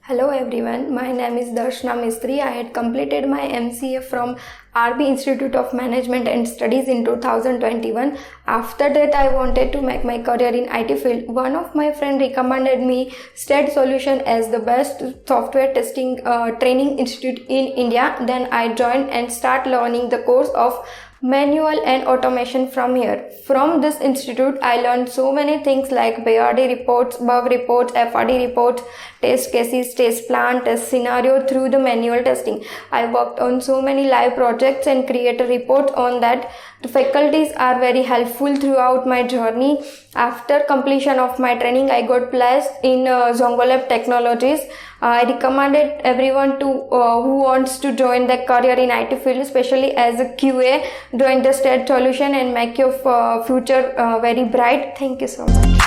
Hello everyone, my name is Darshna Mistry. I had completed my MCA from RB Institute of Management and Studies in 2021. After that, I wanted to make my career in IT field. One of my friends recommended me STAD Solution as the best software testing training institute in India. Then I joined and start learning the course of manual and automation from here. From this institute, I learned so many things like BRD reports, bug reports, FRD reports, test cases, test plan, test scenario through the manual testing. I worked on so many live projects and created reports on that. The faculties are very helpful throughout my journey. After completion of my training, I got placed in Zongolab Technologies. I recommended everyone to who wants to join the career in IT field, especially as a QA, join the STAD solution and make your future very bright. Thank you so much.